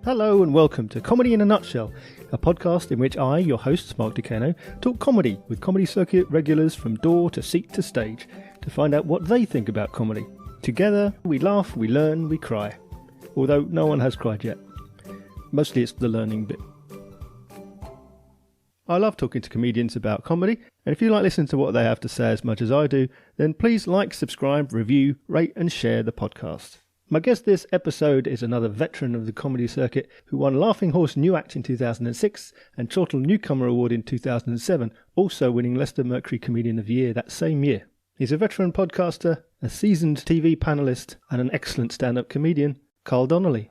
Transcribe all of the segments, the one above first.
Hello and welcome to Comedy in a Nutshell, a podcast in which I, your host, Mark Ducano, talk comedy with comedy circuit regulars from door to seat to stage to find out what they think about comedy. Together, we laugh, we learn, we cry. Although no one has cried yet. Mostly it's the learning bit. I love talking to comedians about comedy, and if you like listening to what they have to say as much as I do, then please like, subscribe, review, rate and share the podcast. My guest this episode is another veteran of the comedy circuit who won Laughing Horse New Act in 2006 and Chortle Newcomer Award in 2007, also winning Leicester Mercury Comedian of the Year that same year. He's a veteran podcaster, a seasoned TV panellist, and an excellent stand-up comedian, Carl Donnelly.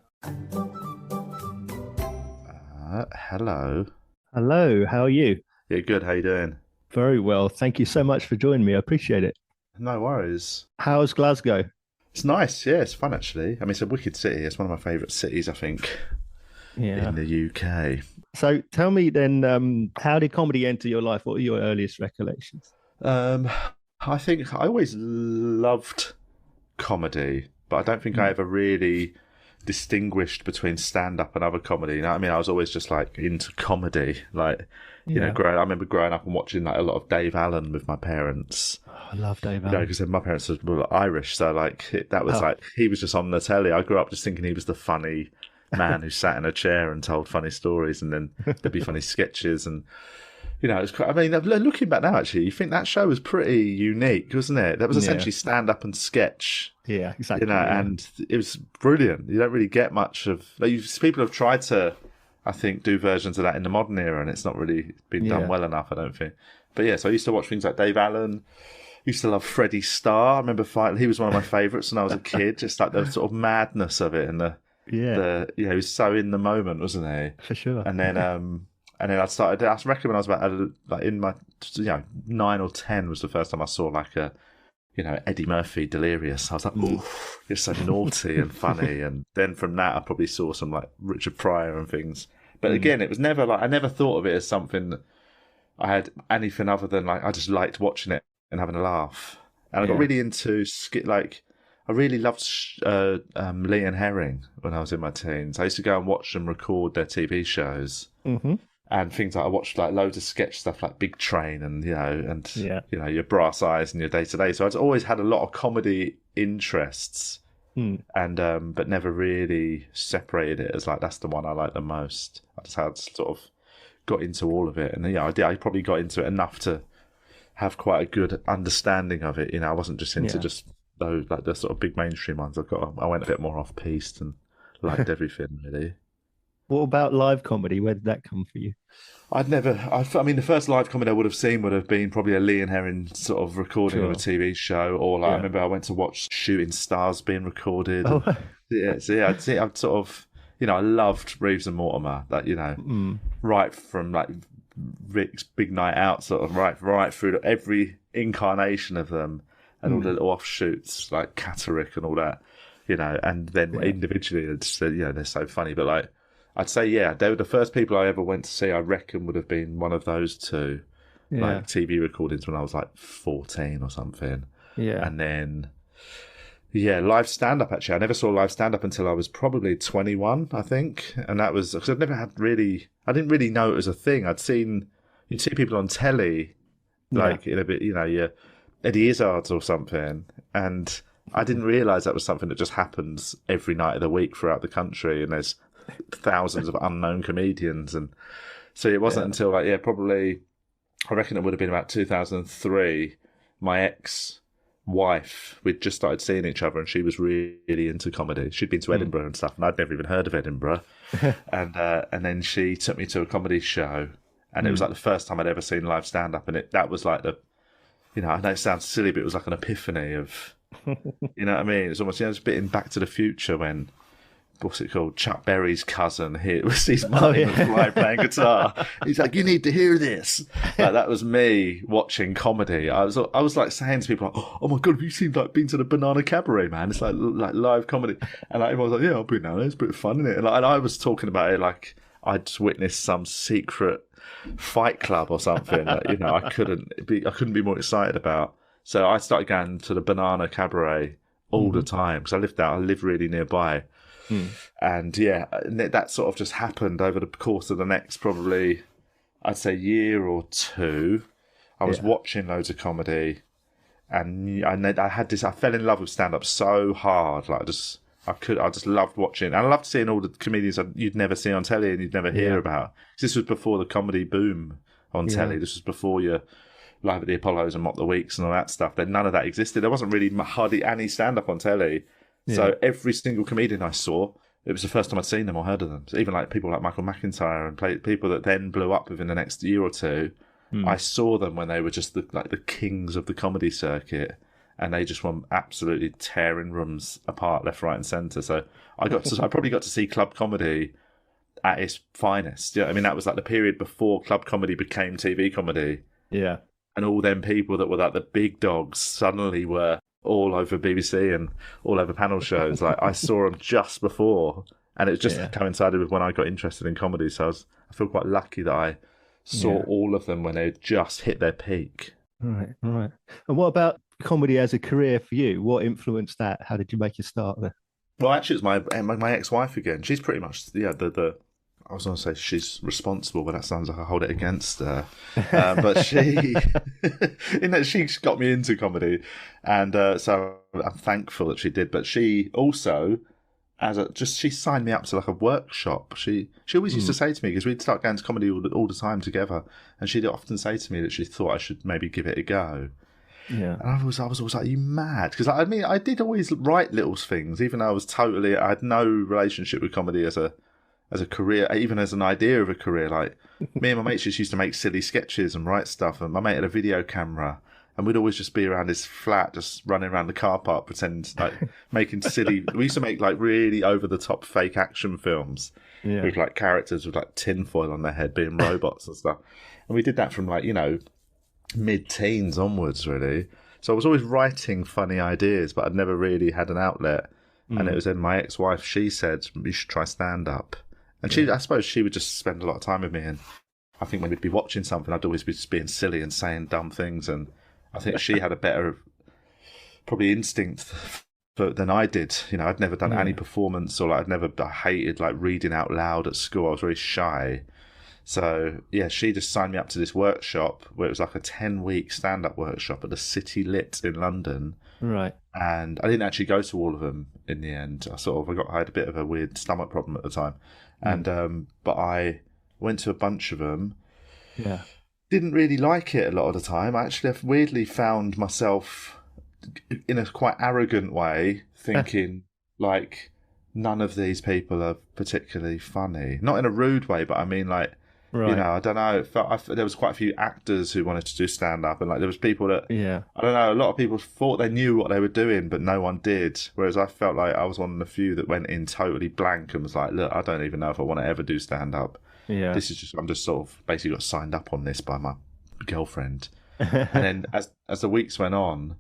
Hello. Hello, how are you? Yeah, good. How you doing? Very well. Thank you so much for joining me. I appreciate it. No worries. How's Glasgow? It's nice. Yeah, it's fun actually. I mean, it's a wicked city. It's one of my favourite cities, I think, in the UK. So tell me then, how did comedy enter your life? What are your earliest recollections? I think I always loved comedy, but I don't think I ever really distinguished between stand-up and other comedy. You know what I mean? I was always just like into comedy. Like, you know, I remember growing up and watching like a lot of Dave Allen with my parents. Oh, I love Dave Allen. You know, because my parents were Irish, so like that was like he was just on the telly. I grew up just thinking he was the funny man who sat in a chair and told funny stories, and then there'd be funny sketches and. You know, I mean, looking back now, actually, you think that show was pretty unique, wasn't it? That was essentially stand-up and sketch. Yeah, exactly. You know, and it was brilliant. You don't really get much of... people have tried to, I think, do versions of that in the modern era, and it's not really been done well enough, I don't think. But yeah, so I used to watch things like Dave Allen. Used to love Freddie Starr. I remember he was one of my favourites when I was a kid. Just like the sort of madness of it and he was so in the moment, wasn't he? For sure. And then... And then I reckon when I was about, like in my, 9 or 10 was the first time I saw like Eddie Murphy Delirious. I was like, ooh, you're so naughty and funny. And then from that, I probably saw some like Richard Pryor and things. But again, it was never like, I never thought of it as something that I had anything other than like, I just liked watching it and having a laugh. And I got really into I really loved Lee and Herring when I was in my teens. I used to go and watch them record their TV shows. Mm-hmm. And things like I watched like loads of sketch stuff like Big Train and your Brass Eyes and your Day to Day. So I'd always had a lot of comedy interests, and but never really separated it as like that's the one I like the most. I just had sort of got into all of it, and I probably got into it enough to have quite a good understanding of it. You know, I wasn't just into just those like the sort of big mainstream ones. I went a bit more off piste and liked everything really. What about live comedy? Where did that come for you? I mean, the first live comedy I would have seen would have been probably a Lee and Herring sort of recording of a TV show, or like I remember I went to watch Shooting Stars being recorded. Oh. I'd sort of, I loved Reeves and Mortimer. That right from like Rick's Big Night Out, sort of right through every incarnation of them, and all the little offshoots like Catterick and all that, and then individually, it's they're so funny, but like. I'd say, they were the first people I ever went to see, I reckon would have been one of those two, like TV recordings when I was like 14 or something. Yeah. And then, live stand-up actually. I never saw live stand-up until I was probably 21, I think. And that was, because I didn't really know it was a thing. you'd see people on telly, like in a bit, your Eddie Izzard's or something. And I didn't realise that was something that just happens every night of the week throughout the country. And there's thousands of unknown comedians, and so it wasn't until probably I reckon it would have been about 2003. My ex-wife, we'd just started seeing each other, and she was really into comedy. She'd been to Edinburgh and stuff, and I'd never even heard of Edinburgh. and then she took me to a comedy show, and it was like the first time I'd ever seen live stand-up, and that was like the, I know it sounds silly, but it was like an epiphany of, you know what I mean? It's almost it's a bit in Back to the Future when. What's it called? Chuck Berry's cousin here was his mum playing guitar. He's like, "You need to hear this." Like, that was me watching comedy. I was like saying to people, like, "Oh my god, have you seen been to the Banana Cabaret, man? It's like live comedy." And everyone was like, "Yeah, I've been down there. It's a bit of fun, isn't it?" And I was talking about it like I'd just witnessed some secret fight club or something that I couldn't be more excited about. So I started going to the Banana Cabaret all the time because I live really nearby. And that sort of just happened over the course of the next probably, I'd say, year or two. I was watching loads of comedy, and I fell in love with stand-up so hard. Like I just loved watching, and I loved seeing all the comedians you'd never see on telly and you'd never hear about. This was before the comedy boom on telly. This was before your Live at the Apollos and Mock the Weeks and all that stuff. Then none of that existed. There wasn't really hardly any stand-up on telly. So every single comedian I saw, it was the first time I'd seen them or heard of them. So even like people like Michael McIntyre and people that then blew up within the next year or two, I saw them when they were just the kings of the comedy circuit, and they just were absolutely tearing rooms apart left, right, and centre. So I probably got to see club comedy at its finest. I mean, that was like the period before club comedy became TV comedy. Yeah, and all them people that were like the big dogs suddenly were all over BBC and all over panel shows. Like I saw them just before, and it just coincided with when I got interested in comedy. So I feel quite lucky that I saw all of them when they just hit their peak. Right. And what about comedy as a career for you? What influenced that? How did you make your start there? Well, actually, it's my ex-wife again. She's pretty much the I was going to say she's responsible, but that sounds like I hold it against her. But she's got me into comedy, and so I'm thankful that she did. But she also, she signed me up to like a workshop. She always used to say to me, because we'd start going to comedy all the time together, and she'd often say to me that she thought I should maybe give it a go. Yeah, and I was always like, "Are you mad?" Because I mean, I did always write little things, even though I had no relationship with comedy as a career, even as an idea of a career. Like me and my mates just used to make silly sketches and write stuff, and my mate had a video camera, and we'd always just be around his flat, just running around the car park, pretending like making silly. We used to make like really over the top fake action films with like characters with like tinfoil on their head being robots and stuff. And we did that from like, mid-teens onwards, really. So I was always writing funny ideas, but I'd never really had an outlet. And it was then my ex-wife, she said, "You should try stand-up." And I suppose she would just spend a lot of time with me. And I think when we'd be watching something, I'd always be just being silly and saying dumb things. And I think she had a better, probably instinct than I did. I'd never done any performance, or I hated like reading out loud at school. I was very shy. So, she just signed me up to this workshop where it was like a 10-week stand-up workshop at the City Lit in London. Right. And I didn't actually go to all of them in the end. I had a bit of a weird stomach problem at the time. And but I went to a bunch of them. Yeah. Didn't really like it a lot of the time. I actually weirdly found myself in a quite arrogant way thinking like none of these people are particularly funny. Not in a rude way, but I mean like, right. I don't know. There was quite a few actors who wanted to do stand-up, and like there was people that, I don't know, a lot of people thought they knew what they were doing, but no one did. Whereas I felt like I was one of the few that went in totally blank and was like, look, I don't even know if I want to ever do stand-up. Yeah. I'm just sort of basically got signed up on this by my girlfriend. And then as the weeks went on,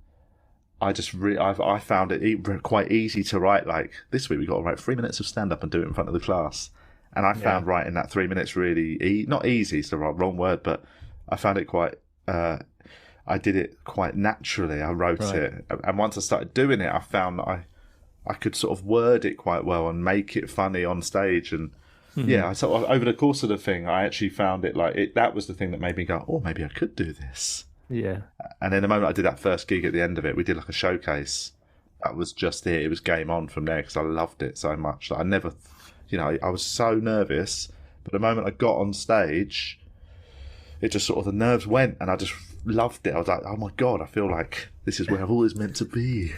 I found it quite easy to write. Like this week we got to write 3 minutes of stand-up and do it in front of the class. And I found writing that 3 minutes really not easy, it's the wrong word, but I found it quite. I did it quite naturally. I wrote it, and once I started doing it, I found that I could sort of word it quite well and make it funny on stage. And I sort of over the course of the thing, I actually found it that was the thing that made me go, oh, maybe I could do this. Yeah. And then the moment I did that first gig, at the end of it, we did like a showcase. That was just it. It was game on from there because I loved it so much that I never. I was so nervous, but the moment I got on stage, it just sort of, the nerves went, and I just loved it. I was like, oh my God, I feel like this is where I've always meant to be.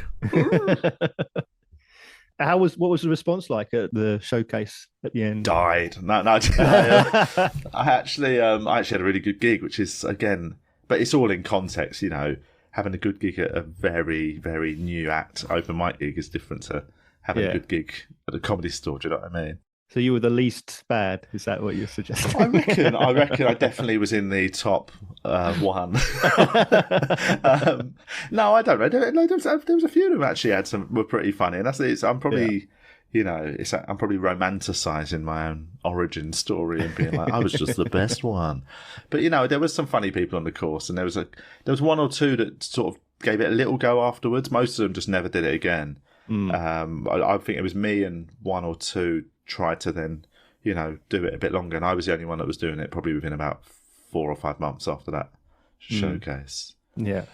What was the response like at the showcase at the end? Died. No. I actually had a really good gig, which is, again, but it's all in context, having a good gig at a very, very new act open mic gig is different to having a good gig at a comedy store. Do you know what I mean? So you were the least bad. Is that what you're suggesting? I reckon I definitely was in the top one. No, I don't know. There was a few of them actually were pretty funny, and that's it. I'm probably, I'm probably romanticising my own origin story and being like, I was just the best one. But there was some funny people on the course, and there was one or two that sort of gave it a little go afterwards. Most of them just never did it again. I think it was me and one or two tried to then, do it a bit longer, and I was the only one that was doing it probably within about 4 or 5 months after that showcase. Yeah.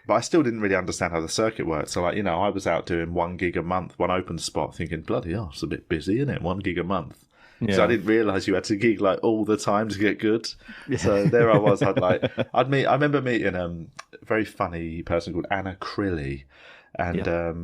But I still didn't really understand how the circuit worked. So, I was out doing 1 gig a month, one open spot, thinking, bloody hell, it's a bit busy, isn't it? 1 gig a month. Yeah. So I didn't realise you had to gig all the time to get good. Yeah. So there I was. I remember meeting a very funny person called Anna Crilly, and I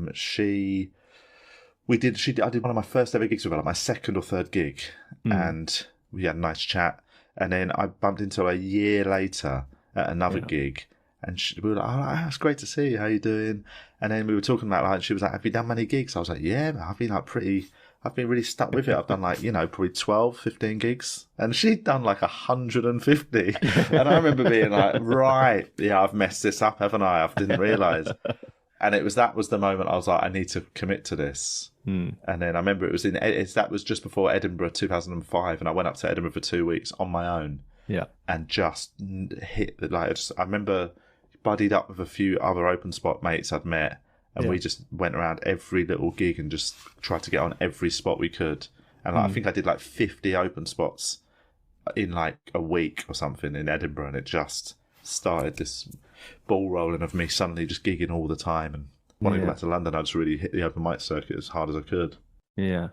did one of my first ever gigs with her, my second or third gig, and we had a nice chat. And then I bumped into her a year later at another gig. And we were like, oh, it's great to see you. How you doing? And then we were talking about she was like, have you done many gigs? I was like, yeah, I've been really stuck with it. I've done probably 12, 15 gigs. And she'd done 150. And I remember being like, right, yeah, I've messed this up, haven't I? I didn't realise. And that was the moment I was like, I need to commit to this. And then I remember that was just before Edinburgh 2005. And I went up to Edinburgh for 2 weeks on my own. Yeah. And just hit I remember buddied up with a few other open spot mates I'd met. And we just went around every little gig and just tried to get on every spot we could. And I think I did 50 open spots in a week or something in Edinburgh. And it just started this ball rolling of me suddenly just gigging all the time. And when I got back to London, I just really hit the open mic circuit as hard as I could. Yeah.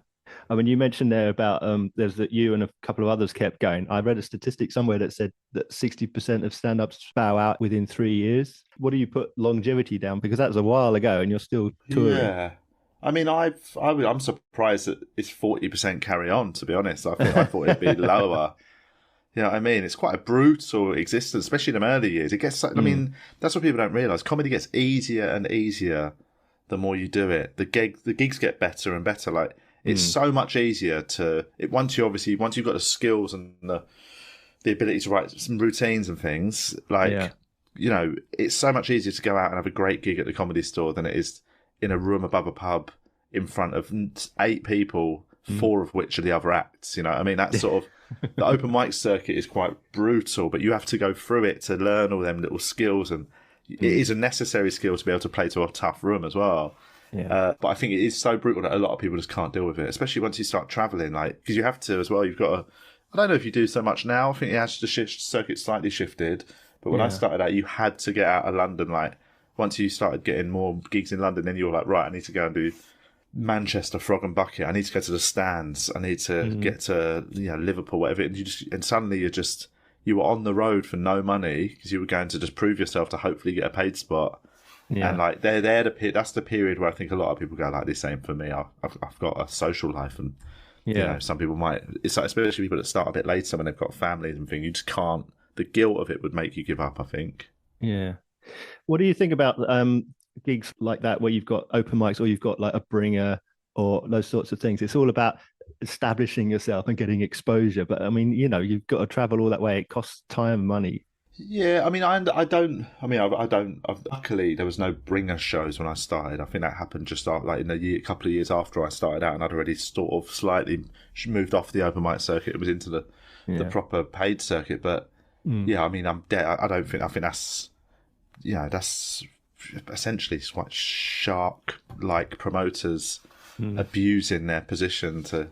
I mean, you mentioned there about there's that you and a couple of others kept going. I read a statistic somewhere that said that 60% of stand-ups bow out within 3 years. What do you put longevity down? Because that was a while ago, and you're still touring. Yeah, I mean, I'm surprised that it's 40% carry on. To be honest, I thought it'd be lower. You know what I mean? It's quite a brutal existence, especially in the early years. It gets. I mean, that's what people don't realise. Comedy gets easier and easier the more you do it. The gigs get better and better. It's so much easier once you've got the skills and the ability to write some routines and things, it's so much easier to go out and have a great gig at the Comedy Store than it is in a room above a pub in front of 8 people, 4 of which are the other acts. You know, I mean, that's sort of the open mic circuit is quite brutal, but you have to go through it to learn all them little skills, and it is a necessary skill to be able to play to a tough room as well. Yeah. But I think it is so brutal that a lot of people just can't deal with it, especially once you start travelling, because you have to as well. You've got to, I don't know if you do so much now. I think the circuit slightly shifted. But when I started out, you had to get out of London. Once you started getting more gigs in London, then you were like, right, I need to go and do Manchester, Frog and Bucket. I need to go to the Stands. I need to get to Liverpool, whatever. And suddenly you were on the road for no money because you were going to just prove yourself to hopefully get a paid spot. Yeah. And that's the period where I think a lot of people go this ain't for me. I've got a social life, and some people might. It's especially people that start a bit later when they've got families and things. You just can't. The guilt of it would make you give up, I think. Yeah. What do you think about gigs like that where you've got open mics or you've got a bringer or those sorts of things? It's all about establishing yourself and getting exposure. But I mean, you've got to travel all that way. It costs time and money. Yeah, I mean, luckily, there was no bringer shows when I started. I think that happened just in a couple of years after I started out, and I'd already sort of slightly moved off the open mic circuit. It was into the proper paid circuit. But I mean, I think that's that's essentially quite shark-like promoters abusing their position to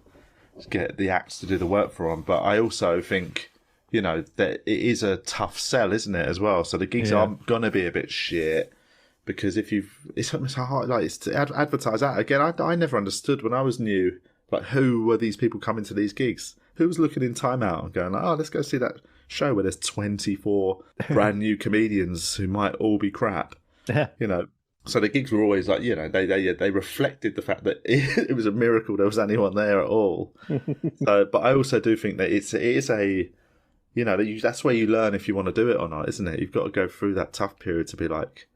get the acts to do the work for them. But I also think, that it is a tough sell, isn't it, as well? So the gigs are going to be a bit shit because it's hard, it's to advertise that. Again, I never understood when I was new, who were these people coming to these gigs? Who was looking in Time Out and going, let's go see that show where there's 24 brand new comedians who might all be crap, So the gigs were always they reflected the fact that it was a miracle there was anyone there at all. But I also do think that it is a, that's where you learn if you want to do it or not, isn't it? You've got to go through that tough period to be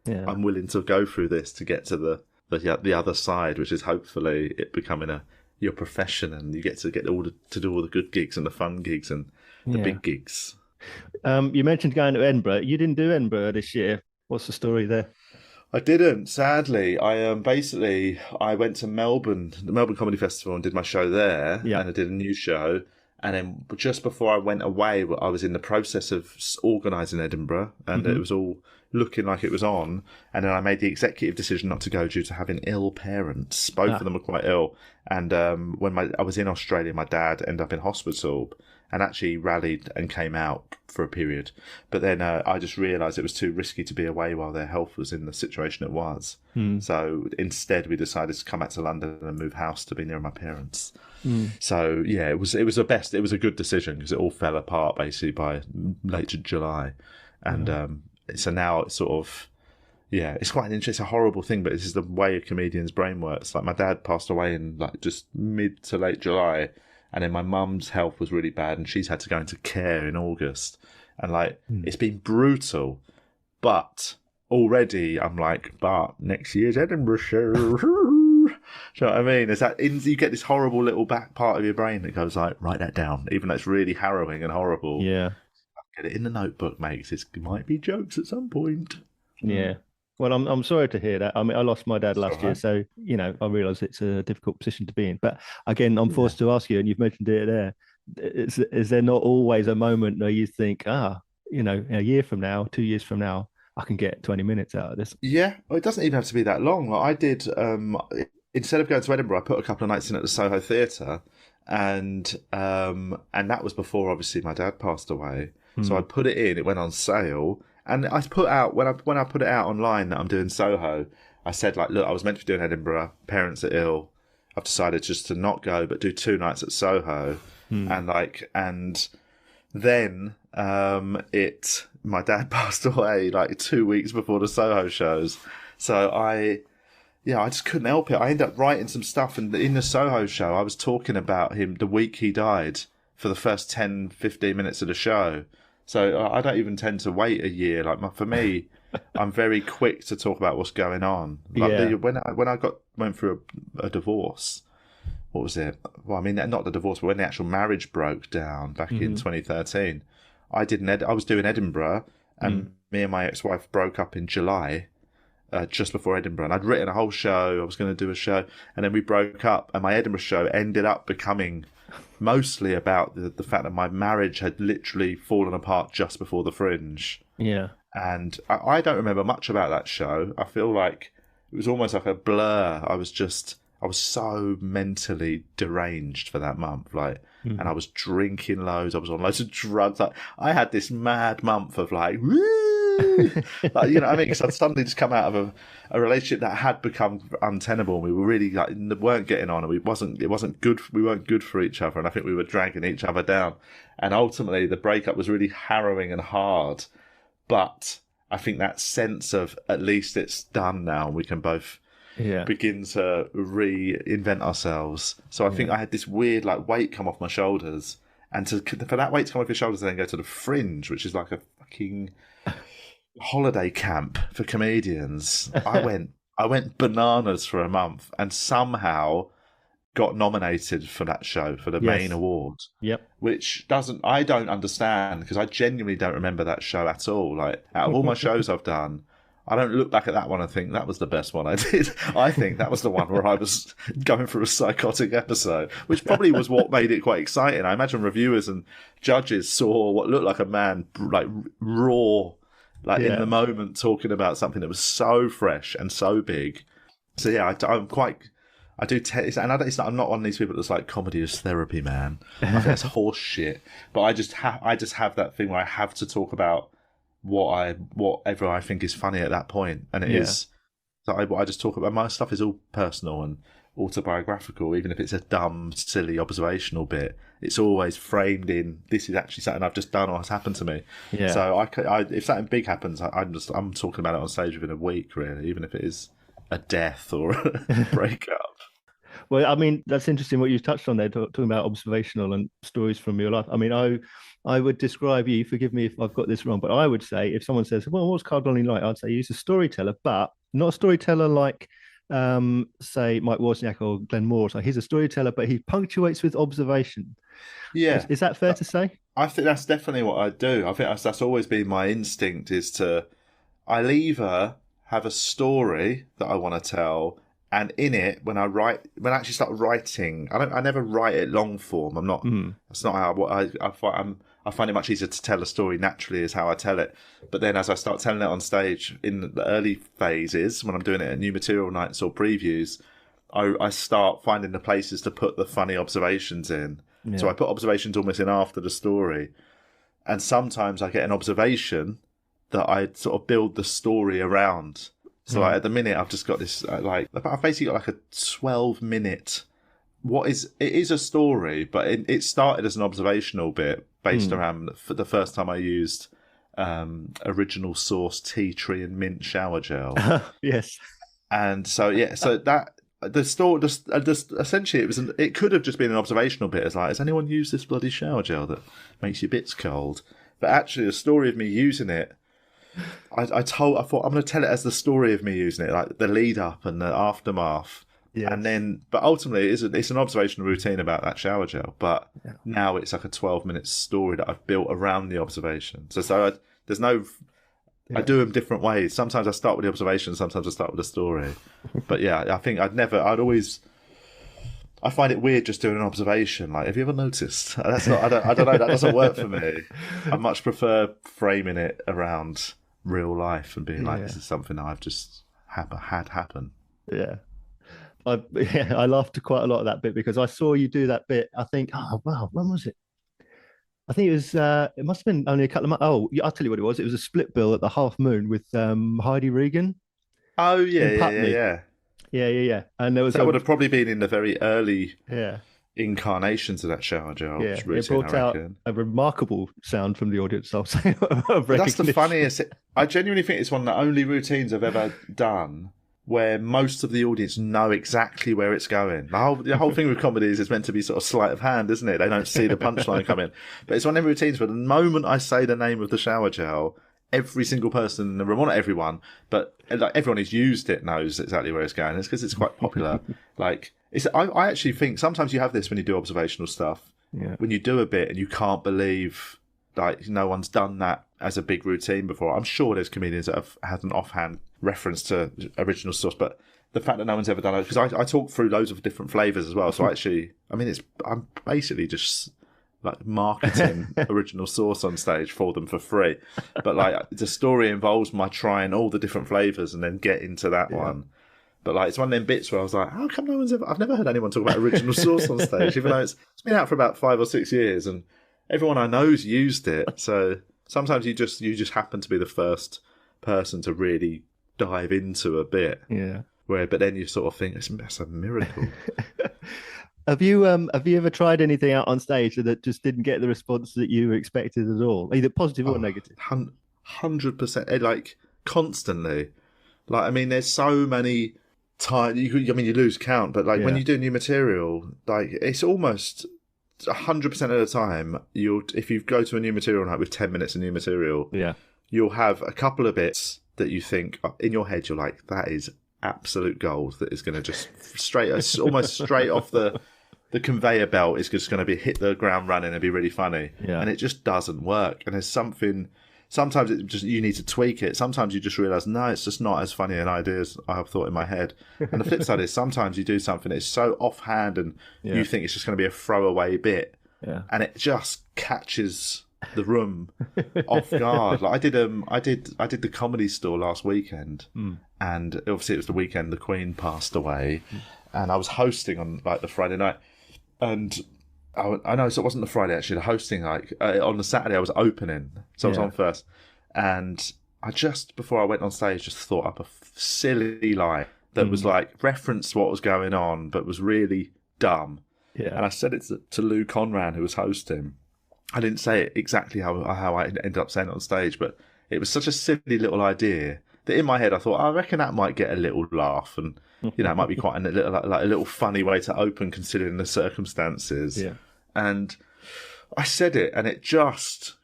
I'm willing to go through this to get to the other side, which is hopefully it becoming your profession, and you get to do all the good gigs and the fun gigs and the big gigs. You mentioned going to Edinburgh. You didn't do Edinburgh this year. What's the story there? I didn't, sadly. I went to Melbourne, the Melbourne Comedy Festival, and did my show there. Yeah. And I did a new show. And then just before I went away, I was in the process of organising Edinburgh, and it was all looking like it was on, and then I made the executive decision not to go due to having ill parents. Both of them were quite ill, and when I was in Australia, my dad ended up in hospital and actually rallied and came out for a period. But then I just realised it was too risky to be away while their health was in the situation it was. So instead, we decided to come back to London and move house to be near my parents. So yeah, it was a good decision because it all fell apart basically by late July, and so now it's sort of, yeah, it's quite an interesting, it's a horrible thing, but this is the way a comedian's brain works. Like my dad passed away in like just mid to late July, and then my mum's health was really bad, and she's had to go into care in August, and like it's been brutal, but already I'm like, but next year's Edinburgh show. Do you know what I mean? Is that you get this horrible little back part of your brain that goes like, write that down, even though it's really harrowing and horrible. Yeah. Get it in the notebook, mate, because it might be jokes at some point. Yeah. Well, I'm sorry to hear that. I mean, I lost my dad last year, so, you know, I realise it's a difficult position to be in. But again, I'm forced to ask you, and you've mentioned it there, is there not always a moment where you think, you know, a year from now, 2 years from now, I can get 20 minutes out of this? Yeah. Well, it doesn't even have to be that long. Like I did, instead of going to Edinburgh, I put a couple of nights in at the Soho Theatre, and that was before, obviously, my dad passed away. So I put it in, it went on sale, and I put out, when I put it out online that I'm doing Soho, I said, like, look, I was meant to be doing Edinburgh, parents are ill, I've decided just to not go, but do 2 nights at Soho, and then my dad passed away, like, 2 weeks before the Soho shows, so I just couldn't help it. I ended up writing some stuff, and in the Soho show, I was talking about him the week he died for the first 10, 15 minutes of the show. So I don't even tend to wait a year. Like for me, I'm very quick to talk about what's going on. Like when I went through a divorce, what was it? Well, I mean, not the divorce, but when the actual marriage broke down back in 2013, I was doing Edinburgh, and me and my ex-wife broke up in July. Just before Edinburgh, and I'd written a whole show. I was going to do a show, and then we broke up, and my Edinburgh show ended up becoming mostly about the fact that my marriage had literally fallen apart just before the Fringe. Yeah. And I don't remember much about that show. I feel like it was almost like a blur. I was so mentally deranged for that month, like, and I was drinking loads. I was on loads of drugs. Like, I had this mad month of like, woo! Like, you know what I mean? Because I'd suddenly just come out of a relationship that had become untenable. We were really like weren't getting on, and it wasn't good. We weren't good for each other, and I think we were dragging each other down. And ultimately, the breakup was really harrowing and hard. But I think that sense of at least it's done now, and we can both begin to reinvent ourselves. So I think I had this weird like weight come off my shoulders, and for that weight to come off your shoulders and then go to the Fringe, which is like a fucking holiday camp for comedians. I went bananas for a month, and somehow got nominated for that show for the main award. Yep. Which I don't understand, because I genuinely don't remember that show at all. Like, out of all my shows I've done, I don't look back at that one and think that was the best one I did. I think that was the one where I was going through a psychotic episode, which probably was what made it quite exciting. I imagine reviewers and judges saw what looked like a man like raw, like in the moment, talking about something that was so fresh and so big. So yeah, I'm not one of these people that's like, comedy is therapy, man. I think that's horse shit. But I just have that thing where I have to talk about whatever I think is funny at that point, and it is. So I just talk about, my stuff is all personal and autobiographical, even if it's a dumb, silly, observational bit. It's always framed in, this is actually something I've just done or has happened to me. Yeah. So if something big happens, I'm talking about it on stage within a week, really, even if it is a death or a breakup. Well, I mean, that's interesting what you touched on there, talking about observational and stories from your life. I mean, I would describe you, forgive me if I've got this wrong, but I would say, if someone says, well, what's Carl Donnelly like? I'd say he's a storyteller, but not a storyteller like, say, Mike Wozniak or Glenn Moore. So he's a storyteller, but he punctuates with observation. Yeah. Is that fair to say? I think that's definitely what I do. I think that's always been my instinct, is I'll either have a story that I want to tell, and in it, when I actually start writing, I never write it long form. I'm not. That's not how I find it much easier to tell a story naturally is how I tell it. But then as I start telling it on stage in the early phases, when I'm doing it at new material nights or previews, I start finding the places to put the funny observations in. Yeah. So I put observations almost in after the story. And sometimes I get an observation that I sort of build the story around. So like, at the minute, I've just got this, I've basically got like a 12-minute, it is a story, but it started as an observational bit based around the first time I used original source tea tree and mint shower gel. Yes. And so, so that, the story, just essentially, it could have just been an observational bit. It's like, has anyone used this bloody shower gel that makes your bits cold? But actually, the story of me using it, I thought I'm going to tell it as the story of me using it, like the lead up and the aftermath. Yes. And then, but ultimately, it's an observational routine about that shower gel. But now it's like a 12-minute story that I've built around the observation. So there's no. I do them different ways. Sometimes I start with the observation, sometimes I start with the story. But I think I find it weird just doing an observation. Like, have you ever noticed? That's not. I don't know. That doesn't work for me. I much prefer framing it around real life and being like, this is something that I've just had happen. Yeah. I laughed quite a lot at that bit because I saw you do that bit. I think, oh wow, when was it? I think it was. It must have been only a couple of months. Oh, I'll tell you what it was. It was a split bill at the Half Moon with Heidi Regan. Oh yeah. And there was that would have probably been in the very early incarnations of that shower gel. Yeah, it brought out a remarkable sound from the audience. I'll say of recognition. That's the funniest. I genuinely think it's one of the only routines I've ever done where most of the audience know exactly where it's going. The whole thing with comedy is it's meant to be sort of sleight of hand, isn't it? They don't see the punchline come in. But it's one of them routines where the moment I say the name of the shower gel, every single person in the room, well, not everyone, but like everyone who's used it knows exactly where it's going. It's because it's quite popular. I actually think sometimes you have this when you do observational stuff. Yeah. When you do a bit and you can't believe like no one's done that as a big routine before. I'm sure there's comedians that have had an offhand reference to original source, but the fact that no one's ever done it, because I talk through loads of different flavours as well. So actually, I'm basically just like marketing original source on stage for them for free. But like the story involves my trying all the different flavours and then getting to that one. But like it's one of them bits where I was like, how come I've never heard anyone talk about original source on stage, even though it's been out for about 5 or 6 years and everyone I know's used it. So sometimes you just happen to be the first person to really dive into a bit. Yeah. But then you sort of think that's a miracle. Have you ever tried anything out on stage that just didn't get the response that you expected at all, either positive or negative? 100%, like constantly. Like there's so many times you lose count, but like when you do new material, like it's almost 100% of the time if you go to a new material night with 10 minutes of new material, you'll have a couple of bits that you think in your head you're like, that is absolute gold, that is going to just almost straight off the conveyor belt is just going to hit the ground running and be really funny. And it just doesn't work. And there's something, sometimes it just, you need to tweak it. Sometimes you just realise, no, it's just not as funny an idea as I've thought in my head. And the flip side is sometimes you do something that's so offhand and you think it's just going to be a throwaway bit and it just catches the room off guard. Like I did the Comedy Store last weekend and obviously it was the weekend the Queen passed away and I was hosting on like the Friday night and I know, so it wasn't the Friday actually, the hosting, like on the Saturday I was opening, so I was on first and I just before I went on stage just thought up a silly line that was like referenced what was going on but was really dumb and I said it to Lou Conran who was hosting. I didn't say it exactly how I ended up saying it on stage, but it was such a silly little idea that in my head I thought, I reckon that might get a little laugh, and it might be quite a little funny way to open considering the circumstances. Yeah. And I said it, and it just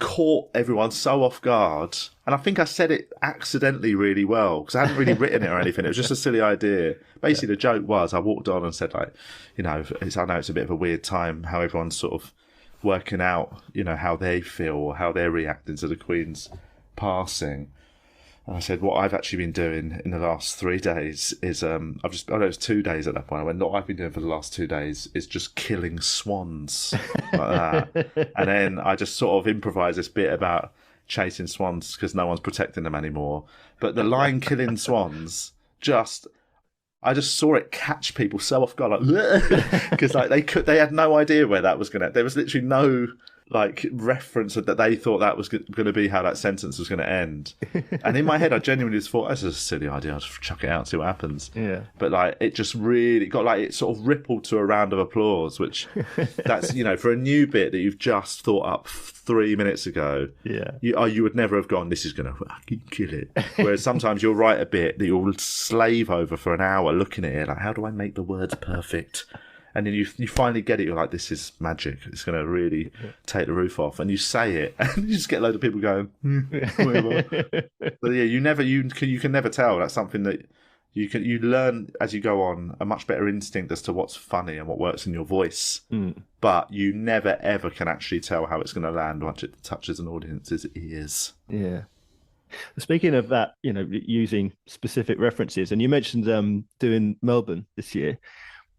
caught everyone so off guard. And I think I said it accidentally really well because I hadn't really written it or anything. It was just a silly idea. Basically, the joke was I walked on and said like, I know it's a bit of a weird time how everyone's sort of working out, how they feel or how they're reacting to the Queen's passing. And I said, what I've actually been doing in the last 3 days is, I know it was 2 days at that point. I went, what I've been doing for the last 2 days is just killing swans like that. And then I just sort of improvised this bit about chasing swans because no one's protecting them anymore. But the line killing swans I just saw it catch people so off guard, like, because like they had no idea where that was going to. There was literally no like reference that they thought that was going to be how that sentence was going to end. And in my head, I genuinely just thought, this is a silly idea. I'll just chuck it out and see what happens. Yeah. But like, it just really got like, it sort of rippled to a round of applause, which that's, for a new bit that you've just thought up 3 minutes ago. Yeah. You would never have gone, this is going to fucking kill it. Whereas sometimes you'll write a bit that you'll slave over for an hour looking at it, like, how do I make the words perfect? And then you finally get it. You're like, this is magic. It's going to really take the roof off. And you say it, and you just get a load of people going, whatever. But yeah, you can never tell. That's something that you learn as you go on, a much better instinct as to what's funny and what works in your voice. But you never ever can actually tell how it's going to land once it touches an audience's ears. Yeah. Speaking of that, using specific references, and you mentioned doing Melbourne this year.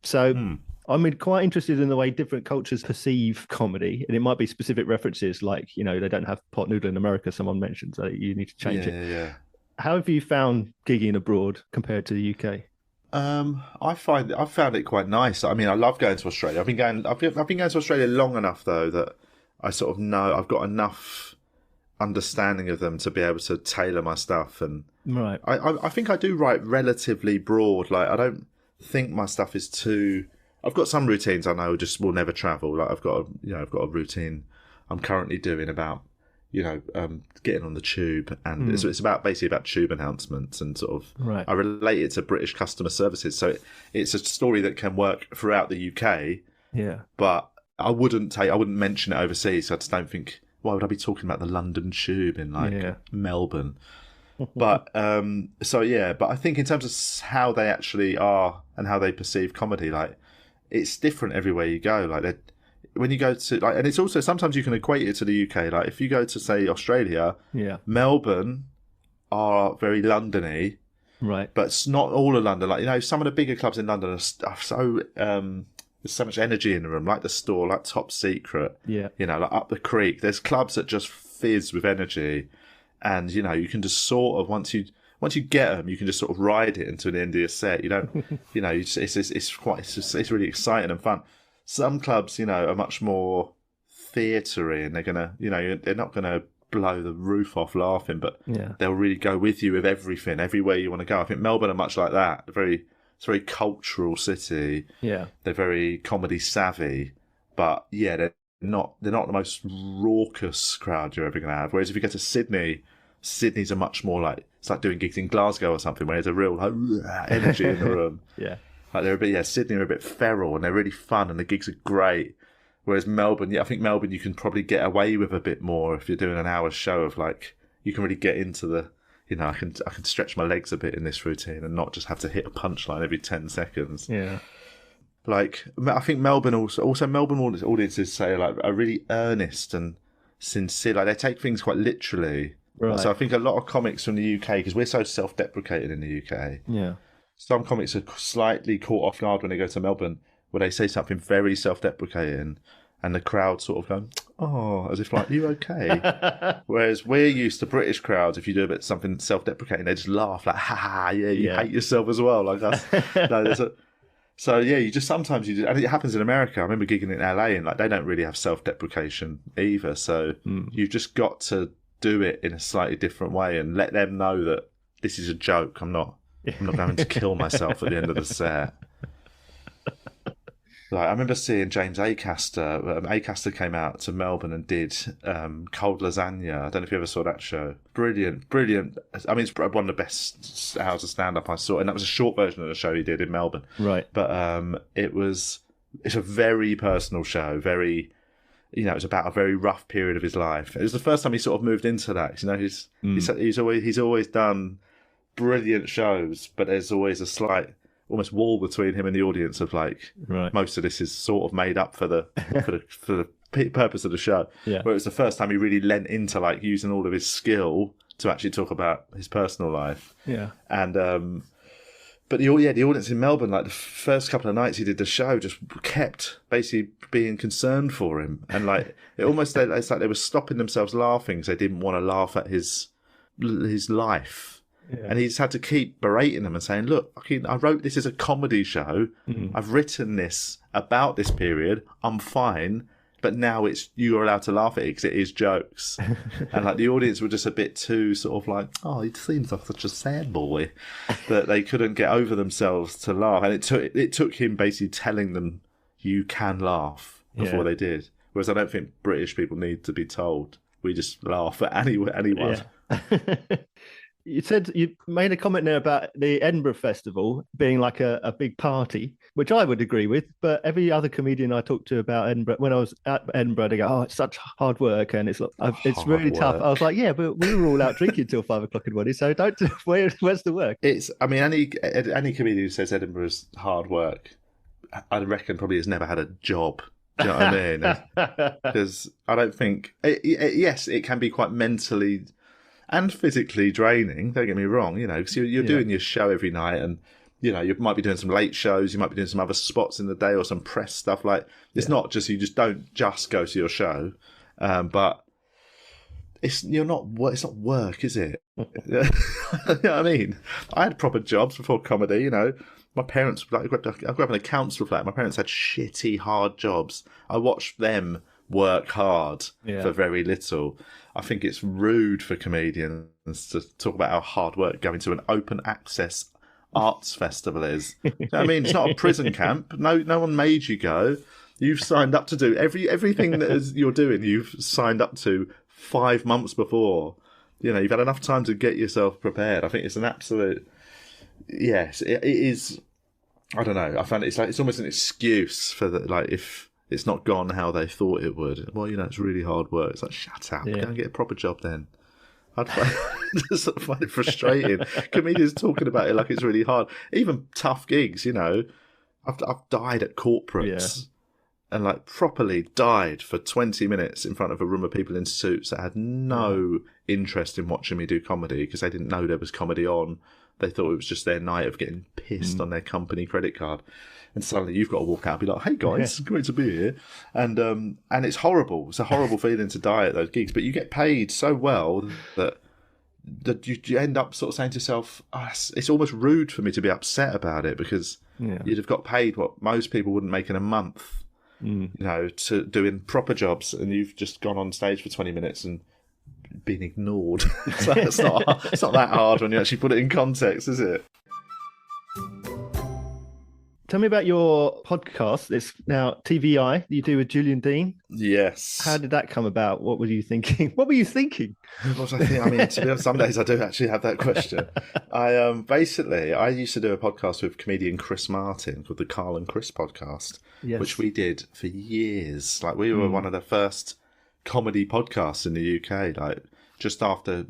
So I'm quite interested in the way different cultures perceive comedy, and it might be specific references, like they don't have pot noodle in America. Someone mentioned, so you need to change it. Yeah. How have you found gigging abroad compared to the UK? I've found it quite nice. I mean, I love going to Australia. I've been going to Australia long enough though that I sort of know I've got enough understanding of them to be able to tailor my stuff. And right, I think I do write relatively broad. Like, I don't think my stuff is too. I've got some routines I know just will never travel. Like, I've got a routine I'm currently doing about getting on the tube, and it's basically about tube announcements, and sort of right. I relate it to British customer services. So it's a story that can work throughout the UK. Yeah, but I wouldn't mention it overseas. I just don't think, why would I be talking about the London tube in Melbourne? But but I think in terms of how they actually are and how they perceive comedy, like, it's different everywhere you go. Like, when you go to, like, and it's also, sometimes you can equate it to the UK. Like, if you go to, say, Australia, Melbourne are very London-y, right? But it's not all of London. Like, some of the bigger clubs in London are so there's so much energy in the room, like the Store, like Top Secret, like Up the Creek. There's clubs that just fizz with energy, and you can just sort of once you get them, you can just sort of ride it into the end of your set. You don't, it's really exciting and fun. Some clubs, are much more theatery, and they're gonna, they're not gonna blow the roof off laughing, but they'll really go with you with everything, everywhere you want to go. I think Melbourne are much like that. It's a very cultural city. Yeah, they're very comedy savvy, but they're not the most raucous crowd you're ever gonna have. Whereas if you go to Sydney's a much more like, it's like doing gigs in Glasgow or something, where there's a real energy in the room. Like, they're a bit, Sydney are a bit feral, and they're really fun, and the gigs are great. Whereas Melbourne, I think Melbourne you can probably get away with a bit more if you're doing an hour show of, like, you can really get into the, I can stretch my legs a bit in this routine and not just have to hit a punchline every 10 seconds. Yeah. Like, I think Melbourne also Melbourne audiences say, like, are really earnest and sincere. Like, they take things quite literally. Right. So I think a lot of comics from the UK, because we're so self-deprecating in the UK. Yeah. Some comics are slightly caught off guard when they go to Melbourne, where they say something very self-deprecating, and the crowd sort of go, oh, as if like, you okay? Whereas we're used to British crowds, if you do a bit something self-deprecating, they just laugh like, ha ha, you hate yourself as well, like us. You just sometimes and it happens in America. I remember gigging in LA, and like, they don't really have self-deprecation either. So you've just got to do it in a slightly different way and let them know that this is a joke. I'm not going to kill myself at the end of the set. Like, I remember seeing James Acaster. Acaster came out to Melbourne and did Cold Lasagna. I don't know if you ever saw that show. Brilliant. I mean, it's one of the best hours of stand-up I saw, and that was a short version of the show he did in Melbourne. Right. But it's a very personal show, very... it was about a very rough period of his life. It was the first time he sort of moved into that. He's always done brilliant shows, but there's always a slight, almost wall between him and the audience of like, most of this is sort of made up for the purpose of the show. Yeah. Where it was the first time he really lent into like using all of his skill to actually talk about his personal life. Yeah. And but the audience in Melbourne, like the first couple of nights he did the show, just kept basically being concerned for him, and like it's like they were stopping themselves laughing because they didn't want to laugh at his life. Yeah. And he just had to keep berating them and saying, look, I wrote this as a comedy show. Mm-hmm. I've written this about this period. I'm fine. But now you're allowed to laugh at it because it is jokes. And like the audience were just a bit too sort of like, oh, he seems like such a sad boy, that they couldn't get over themselves to laugh. And it took him basically telling them you can laugh before they did. Whereas I don't think British people need to be told. We just laugh at anyone. Yeah. You made a comment there about the Edinburgh Festival being like a big party, which I would agree with. But every other comedian I talked to about Edinburgh, when I was at Edinburgh, they go, "Oh, it's such hard work and it's really tough." I was like, "Yeah, but we were all out drinking till 5 o'clock in the morning, so don't. Where's the work?" Any comedian who says Edinburgh is hard work, I reckon probably has never had a job. Do you know what I mean? Because I don't think. Yes, it can be quite mentally and physically draining, don't get me wrong, because you're doing your show every night, and you might be doing some late shows, you might be doing some other spots in the day or some press stuff. Like it's not just, you just don't just go to your show, but it's not work, is it? You know what I mean? I had proper jobs before comedy. My parents, I grew up in a council flat. My parents had shitty, hard jobs. I watched them work hard for very little. I think it's rude for comedians to talk about how hard work going to an open access arts festival is. You know what I mean? It's not a prison camp. No one made you go. You've signed up to do everything that you're doing. You've signed up to 5 months before. You've had enough time to get yourself prepared. I think it's an absolute. Yes, it is. I don't know. I find it's almost an excuse for if it's not gone how they thought it would. Well, it's really hard work. It's like, shut up. Go and get a proper job then. I'd just find it frustrating. Comedians talking about it like it's really hard. Even tough gigs, I've died at corporates and properly died for 20 minutes in front of a room of people in suits that had no interest in watching me do comedy because they didn't know there was comedy on. They thought it was just their night of getting pissed on their company credit card. And suddenly you've got to walk out and be like, hey guys, great to be here. And it's horrible. It's a horrible feeling to die at those gigs. But you get paid so well that you end up sort of saying to yourself, it's almost rude for me to be upset about it because you'd have got paid what most people wouldn't make in a month, to doing proper jobs. And you've just gone on stage for 20 minutes and been ignored. So it's not that hard when you actually put it in context, is it? Tell me about your podcast. It's now TVI you do with Julian Dean. Yes. How did that come about? What were you thinking? What were you thinking? What was I thinking? I mean, to be honest, some days I do actually have that question. I used to do a podcast with comedian Chris Martin called the Carl and Chris podcast, which we did for years. We were one of the first comedy podcasts in the UK. Just after,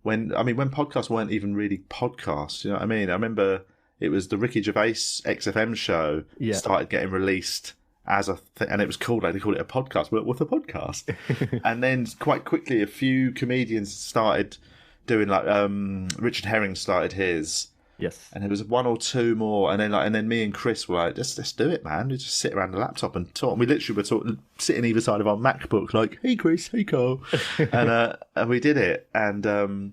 when podcasts weren't even really podcasts. You know what I mean? I remember. It was the Ricky Gervais XFM show started getting released as and it was called, they called it a podcast. What's a podcast? And then quite quickly, a few comedians started doing Richard Herring started his. Yes. And there was one or two more, and then me and Chris were like, let's do it, man. We just sit around the laptop and talk. And we literally were sitting either side of our MacBook, like, hey Chris, hey Carl, and we did it, and.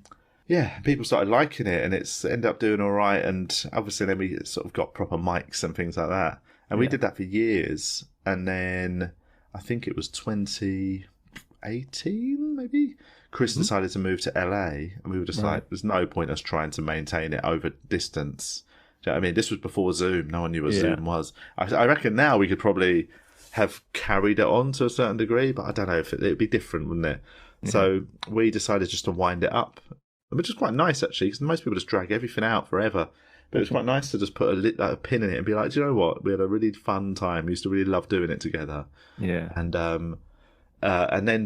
People started liking it, and it's ended up doing all right. And obviously, then we sort of got proper mics and things like that. And we did that for years. And then I think it was 2018, maybe. Chris decided to move to LA, and we were just like, "There's no point us trying to maintain it over distance." Do you know what I mean? This was before Zoom. No one knew what Zoom was. I reckon now we could probably have carried it on to a certain degree, but I don't know if it'd be different, wouldn't it? Yeah. So we decided just to wind it up. Which is quite nice, actually, because most people just drag everything out forever. But it was quite nice to just put a pin in it and be like, do you know what? We had a really fun time. We used to really love doing it together. Yeah. And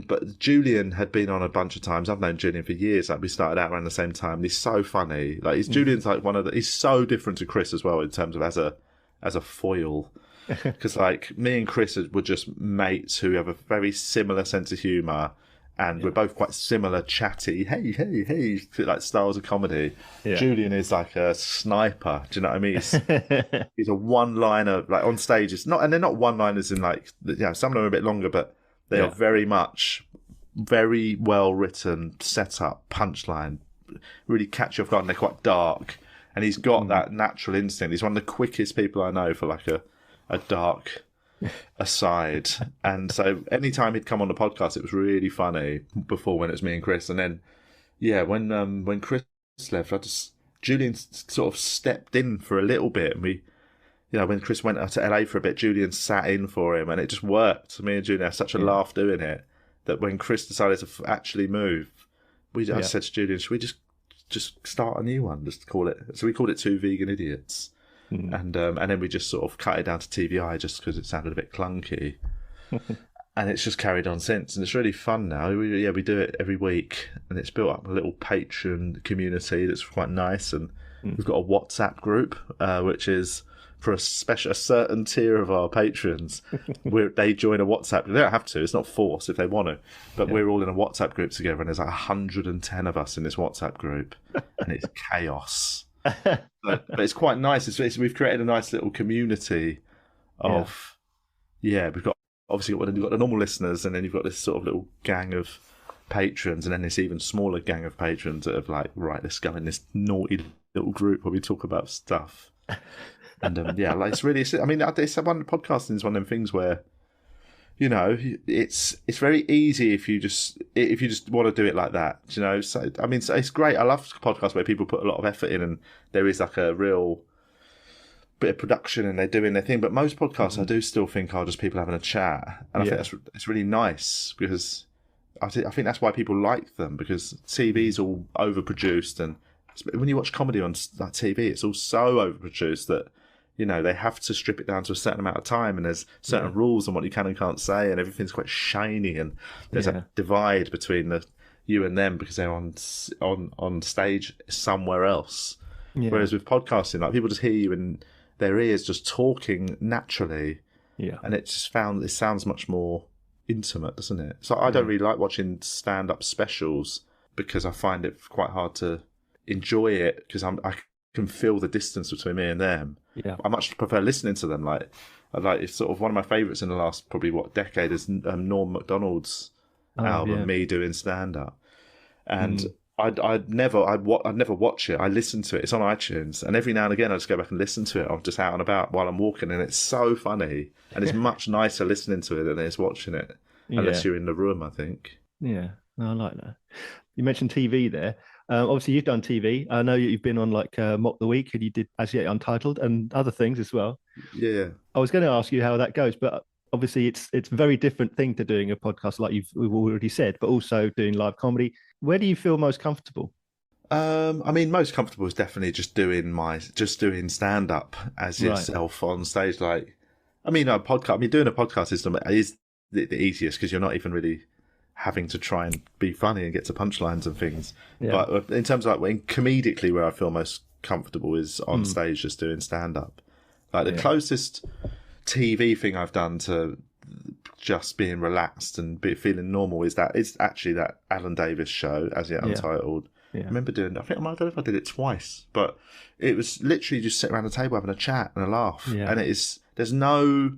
but Julian had been on a bunch of times. I've known Julian for years. We started out around the same time. And he's so funny. Julian's he's so different to Chris as well in terms of as a foil. Because me and Chris were just mates who have a very similar sense of humour. and we're both quite similar, chatty, hey, like styles of comedy. Yeah. Julian is like a sniper. Do you know what I mean? He's a one-liner, like on stage. It's not, and they're not one-liners in like, some of them are a bit longer, but they are very much, very well written, set up, punchline, really catch you off guard, and they're quite dark. And he's got that natural instinct. He's one of the quickest people I know for like a dark aside. And so anytime he'd come on the podcast, it was really funny before, when it was me and Chris. And then when Chris left, Julian sort of stepped in for a little bit, and we, when Chris went out to LA for a bit, Julian sat in for him, and it just worked. Me and Julian had such a laugh doing it that when Chris decided to actually move, I said to Julian, should we just start a new one, just call it, so we called it Two Vegan Idiots. And then we just sort of cut it down to TVI just because it sounded a bit clunky. And it's just carried on since. And it's really fun now. We do it every week. And it's built up a little Patreon community that's quite nice. And we've got a WhatsApp group, which is for a certain tier of our patrons. They join a WhatsApp. They don't have to. It's not forced if they want to. But we're all in a WhatsApp group together. And there's like 110 of us in this WhatsApp group. And it's chaos. But it's quite nice. We've created a nice little community of we've got the normal listeners, and then you've got this sort of little gang of patrons, and then this even smaller gang of patrons that have like, right, let's go in this naughty little group where we talk about stuff. And it's really, I mean, podcasting is one of them things where, it's very easy if you just want to do it like that, So I mean, it's great. I love podcasts where people put a lot of effort in, and there is like a real bit of production, and they're doing their thing. But most podcasts, I do still think are just people having a chat, and I think it's really nice, because I think that's why people like them, because TV's all overproduced, and when you watch comedy on like TV, it's all so overproduced that, they have to strip it down to a certain amount of time, and there's certain rules on what you can and can't say, and everything's quite shiny, and there's a divide between you and them because they're on stage somewhere else. Yeah. Whereas with podcasting, like, people just hear you in their ears just talking naturally. Yeah. And it sounds much more intimate, doesn't it? So I don't really like watching stand-up specials, because I find it quite hard to enjoy it, because I can feel the distance between me and them. Yeah, I much prefer listening to them. It's sort of one of my favourites in the last probably decade is Norm Macdonald's album, Me Doing Stand Up, and I'd never watch it. I listen to it. It's on iTunes, and every now and again I just go back and listen to it. I'm just out and about while I'm walking, and it's so funny, and it's much nicer listening to it than it is watching it, unless you're in the room, I think. Yeah, no, I like that. You mentioned TV there. Obviously, you've done TV. I know you've been on like Mock the Week, and you did As Yet Untitled and other things as well. Yeah. I was going to ask you how that goes, but obviously it's a very different thing to doing a podcast, like we've already said, but also doing live comedy. Where do you feel most comfortable? I mean, most comfortable is definitely just doing stand up as yourself on stage. Like, I mean, doing a podcast is the easiest, because you're not even really having to try and be funny and get to punchlines and things. Yeah. But in terms of like comedically, where I feel most comfortable is on stage just doing stand up. Like the closest TV thing I've done to just being relaxed and feeling normal is actually that Alan Davis show, As Yet Untitled. Yeah. I remember I don't know if I did it twice, but it was literally just sitting around the table having a chat and a laugh. Yeah. And there's no,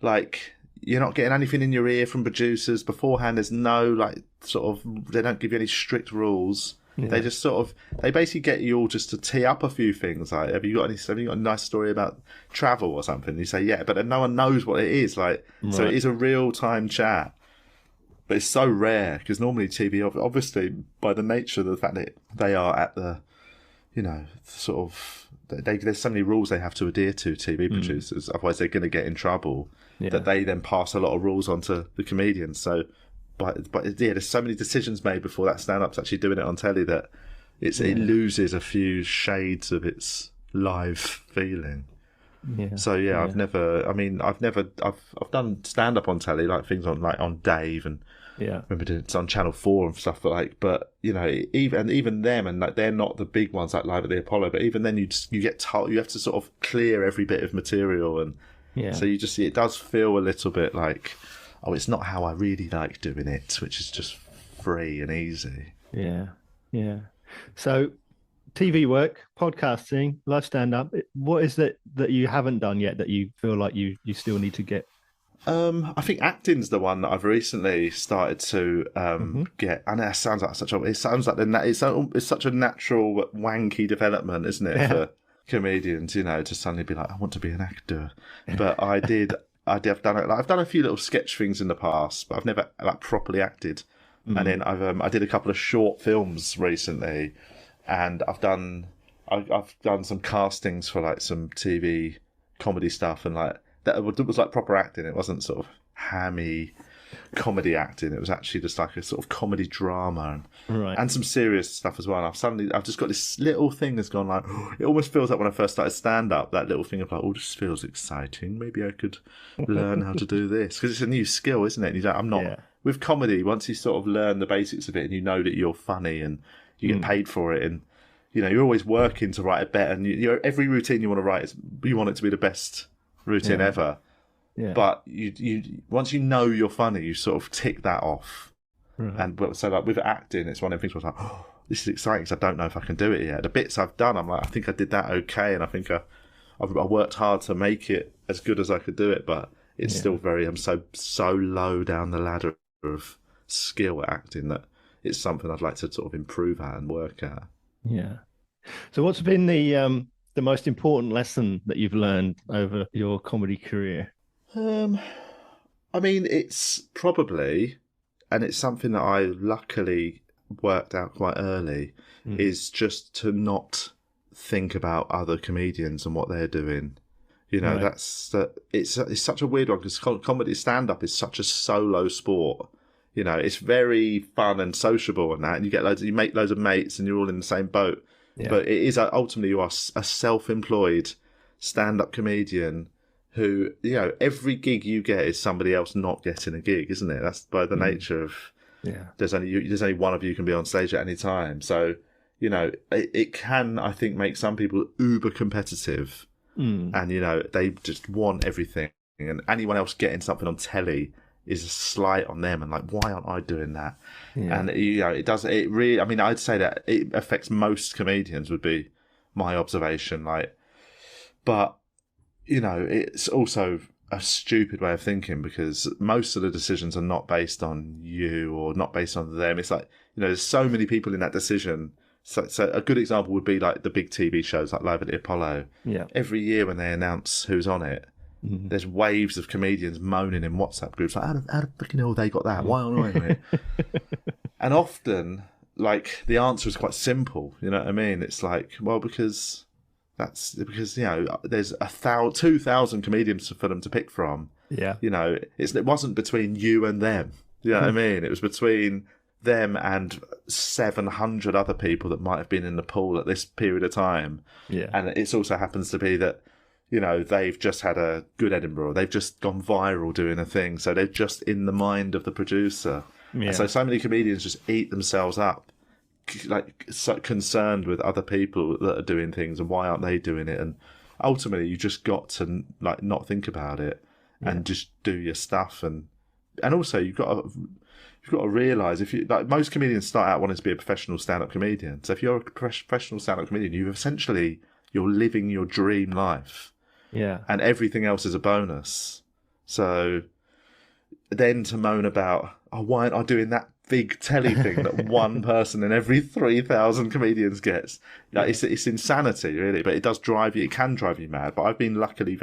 like, you're not getting anything in your ear from producers beforehand. There's no, like, sort of, they don't give you any strict rules. Yeah. They just they basically get you all just to tee up a few things. Like, have you got a nice story about travel or something? You say, yeah, but then no one knows what it is. Like, so it is a real time chat. But it's so rare, because normally TV, obviously, by the nature of the fact that they are at the, sort of, there's so many rules they have to adhere to, TV producers, otherwise they're going to get in trouble, that they then pass a lot of rules on to the comedians. So, but there's so many decisions made before that stand-up's actually doing it on telly that it loses a few shades of its live feeling. Yeah. So I've done stand-up on telly, like things on Dave, and I remember doing it on Channel 4 and stuff, but even them, and like they're not the big ones like Live at the Apollo, but even then you get told you have to sort of clear every bit of material, and so you just see it does feel a little bit like, oh, it's not how I really like doing it, which is just free and easy. Yeah. Yeah. So TV work, podcasting, live stand-up, what is it that you haven't done yet that you feel like you still need to get? I think acting's the one that I've recently started to get. I know it sounds like it's such a natural wanky development, isn't it, for comedians? To suddenly be like, I want to be an actor. But I've done it. Like, I've done a few little sketch things in the past, but I've never like properly acted. And then I did a couple of short films recently, and I've done some castings for like some TV comedy stuff, and like. That was like proper acting. It wasn't sort of hammy comedy acting. It was actually just like a sort of comedy drama and some serious stuff as well. And I've just got this little thing that's gone like, it almost feels like when I first started stand up, that little thing of like, oh, this feels exciting. Maybe I could learn how to do this, because it's a new skill, isn't it? And with comedy. Once you sort of learn the basics of it, and you know that you're funny and you get paid for it, and you're always working to write it better. And every routine you want to write you want it to be the best routine ever. But you once you know you're funny, you sort of tick that off. And so like with acting, it's one of the things where I was like, oh, this is exciting because I don't know if I can do it yet. The bits I've done, I'm like, I think I did that okay, and I think I worked hard to make it as good as I could do it, but it's still I'm so low down the ladder of skill at acting that it's something I'd like to sort of improve at and work at. So what's been the most important lesson that you've learned over your comedy career? I mean, it's probably, and it's something that I luckily worked out quite early, is just to not think about other comedians and what they're doing. It's such a weird one, because comedy stand-up is such a solo sport. It's very fun and sociable and that, and you make loads of mates and you're all in the same boat. But it is ultimately, you are a self-employed stand-up comedian who, every gig you get is somebody else not getting a gig, isn't it? That's by the nature of, there's only one of you can be on stage at any time. So, it can, I think, make some people uber competitive, and, they just want everything, and anyone else getting something on telly is a slight on them, and like, why aren't I doing that? And it really, I mean, I'd say that it affects most comedians, would be my observation. Like, but it's also a stupid way of thinking, because most of the decisions are not based on you or not based on them. It's like, there's so many people in that decision. So a good example would be like the big TV shows like Live at the Apollo. Every year when they announce who's on it, there's waves of comedians moaning in WhatsApp groups like, how the freaking hell they got that? Why aren't I on it? And often, like, the answer is quite simple. You know what I mean? It's like, well, because there's 2,000 comedians for them to pick from. It wasn't between you and them. You know what I mean? It was between them and 700 other people that might have been in the pool at this period of time. And it also happens to be that, they've just had a good Edinburgh. They've just gone viral doing a thing. So they're just in the mind of the producer. And so many comedians just eat themselves up, like, so concerned with other people that are doing things and why aren't they doing it. And ultimately, you just got to like not think about it and just do your stuff. And also you've got to realise, if you, like, most comedians start out wanting to be a professional stand-up comedian. So if you're a professional stand-up comedian, you're living your dream life. And everything else is a bonus. So then to moan about, oh, why aren't I doing that big telly thing that one person in every 3,000 comedians gets? Like, it's insanity, really. But it can drive you mad. But I've been luckily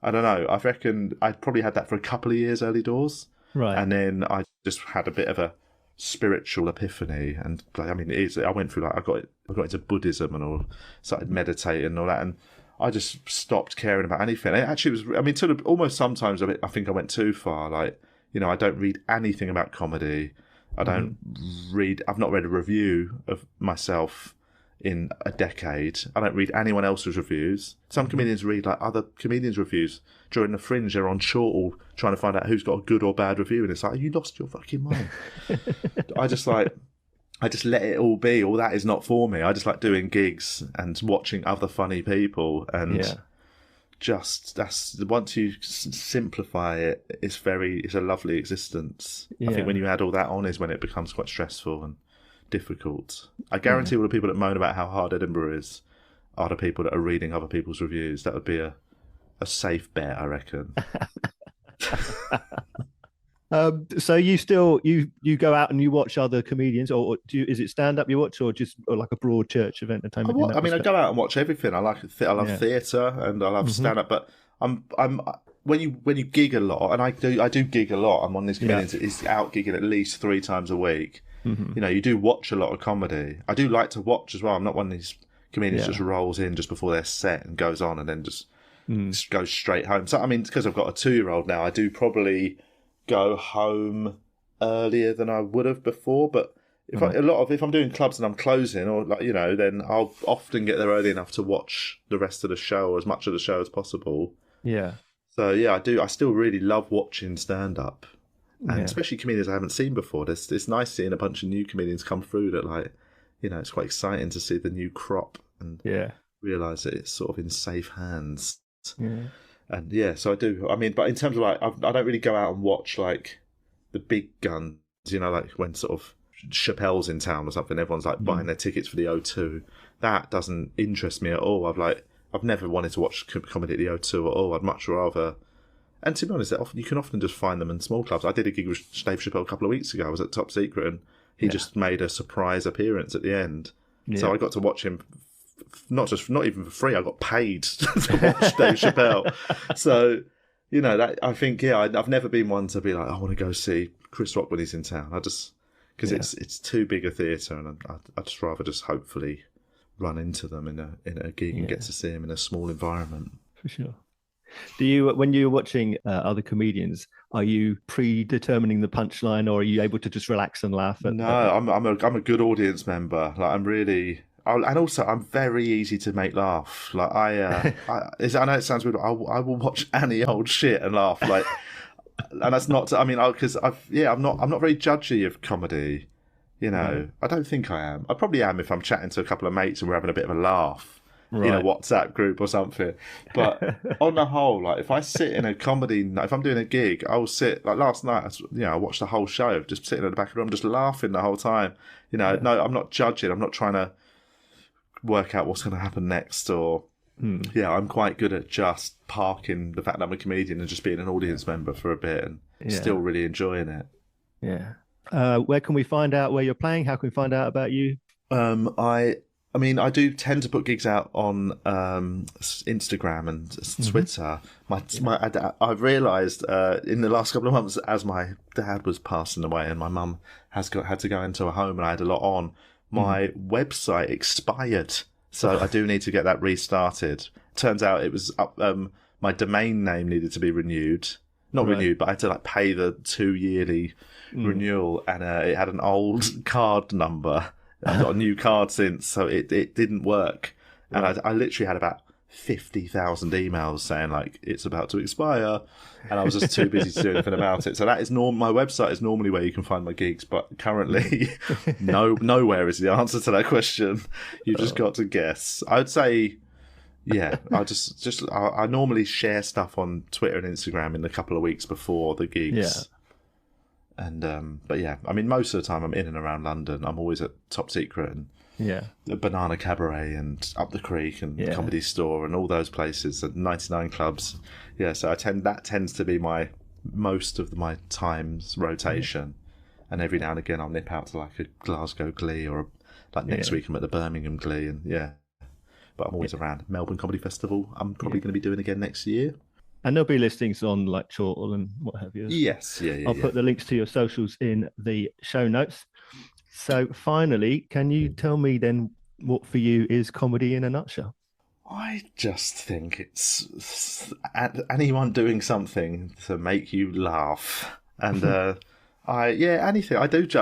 I don't know, I reckon I probably had that for a couple of years early doors. And then I just had a bit of a spiritual epiphany. And I mean, I went through, like, I got into Buddhism and all, started meditating and all that. And I just stopped caring about anything. It actually was, I mean, almost sometimes I think I went too far. Like, I don't read anything about comedy. I've not read a review of myself in a decade. I don't read anyone else's reviews. Some comedians read like other comedians' reviews. During the Fringe, they're on Chortle trying to find out who's got a good or bad review, and it's like, you lost your fucking mind. I just let it all be. All that is not for me. I just like doing gigs and watching other funny people and just, that's once you simplify it, it's a lovely existence. I think when you add all that on is when it becomes quite stressful and difficult. I guarantee all the people that moan about how hard Edinburgh is are the people that are reading other people's reviews. That would be a safe bet, I reckon. So you still you go out and you watch other comedians, or is it stand up you watch, or just like a broad church of entertainment? I go out and watch everything. I love theatre and I love stand up, but I'm when you gig a lot, and I do gig a lot. I'm on these comedians that is out gigging at least 3 times a week. You know, you do watch a lot of comedy. I do like to watch as well. I'm not one of these comedians just rolls in just before their set and goes on and then just goes straight home. So I mean, because I've got a 2-year-old now, I do probably go home earlier than I would have before. But if I'm doing clubs and I'm closing, or like, you know, then I'll often get there early enough to watch the rest of the show, or as much of the show as possible. Yeah. So yeah, I do. I still really love watching stand up, and especially comedians I haven't seen before. It's nice seeing a bunch of new comedians come through that, like, you know, it's quite exciting to see the new crop and realise that it's sort of in safe hands. Yeah. And so I do. I mean, but in terms of like, I don't really go out and watch like the big guns, you know, like when sort of Chappelle's in town or something, everyone's like buying their tickets for the O2. That doesn't interest me at all. I've never wanted to watch comedy at the O2 at all. I'd much rather, and to be honest, you can often just find them in small clubs. I did a gig with Dave Chappelle a couple of weeks ago. I was at Top Secret and he just made a surprise appearance at the end. So I got to watch him, not even for free. I got paid to watch Dave Chappelle. So, you know, that I think, I've never been one to be like, I want to go see Chris Rock when he's in town. I just, because it's too big a theatre, and I'd just rather just hopefully run into them in a gig and get to see him in a small environment. For sure. Do you, when you're watching other comedians, are you predetermining the punchline, or are you able to just relax and laugh? No, I'm a good audience member. Like, I'm really, and also I'm very easy to make laugh. Like I know it sounds weird, but I will watch any old shit and laugh. Like, and that's not. I mean, because I'm not very judgy of comedy. You know, I don't think I am. I probably am if I'm chatting to a couple of mates and we're having a bit of a laugh. Right. In a WhatsApp group or something. But on the whole, like, if I sit in a comedy, if I'm doing a gig, I will sit, like last night, I watched the whole show, just sitting in the back of the room, just laughing the whole time. You know, no, I'm not judging. I'm not trying to work out what's going to happen next, or, I'm quite good at just parking the fact that I'm a comedian and just being an audience member for a bit and still really enjoying it. Yeah. Where can we find out where you're playing? How can we find out about you? I mean, I do tend to put gigs out on Instagram and Twitter. I've realised in the last couple of months, as my dad was passing away and my mum had to go into a home and I had a lot on, my website expired. So I do need to get that restarted. Turns out it was up, my domain name needed to be renewed. Not renewed, but I had to like pay the 2 yearly renewal, and it had an old card number. I've got a new card since, so it didn't work. And I literally had about 50,000 emails saying, like, it's about to expire. And I was just too busy to do anything about it. So that is my website is normally where you can find my gigs. But currently, nowhere is the answer to that question. You've just got to guess. I would say, I normally share stuff on Twitter and Instagram in a couple of weeks before the gigs. Yeah. And but I mean, most of the time I'm in and around London. I'm always at Top Secret and the Banana Cabaret and Up the Creek and Comedy Store and all those places and 99 clubs. Yeah, so that tends to be most of my time's rotation. And every now and again I'll nip out to like a Glasgow Glee, or like next week I'm at the Birmingham Glee, and but I'm always around. Melbourne Comedy Festival I'm probably going to be doing again next year. And there'll be listings on like Chortle and what have you. Yes, I'll put the links to your socials in the show notes. So finally, can you tell me then what for you is comedy in a nutshell? I just think it's anyone doing something to make you laugh. And anything. I think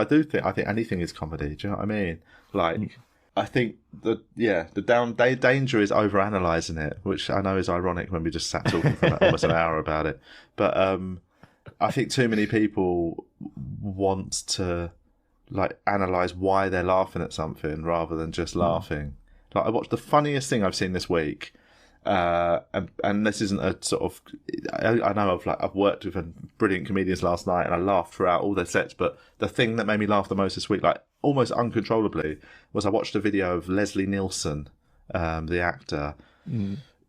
anything is comedy. Do you know what I mean? Like, I think the danger is overanalyzing it, which I know is ironic when we just sat talking for almost an hour about it. But I think too many people want to like analyze why they're laughing at something rather than just laughing. Like, I watched the funniest thing I've seen this week. And this isn't a sort of. I know I've worked with brilliant comedians last night, and I laughed throughout all their sets. But the thing that made me laugh the most this week, like almost uncontrollably, was I watched a video of Leslie Nielsen, the actor,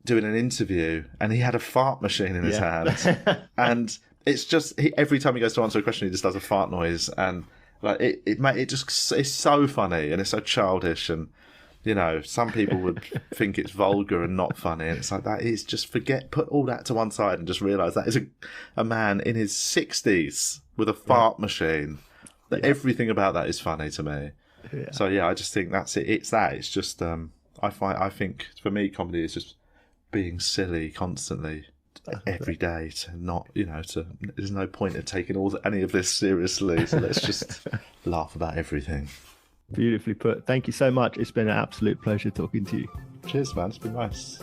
doing an interview, and he had a fart machine in his hand, and it's just every time he goes to answer a question, he just does a fart noise, and like it's so funny and it's so childish, and you know, some people would think it's vulgar and not funny, and it's like that is just put all that to one side and just realise that is a man in his 60s with a fart machine. That everything about that is funny to me. Yeah. So yeah, I just think that's it. It's just I think for me, comedy is just being silly constantly. Every day to not, there's no point in taking any of this seriously. So let's just laugh about everything. Beautifully put. Thank you so much. It's been an absolute pleasure talking to you. Cheers, man. It's been nice.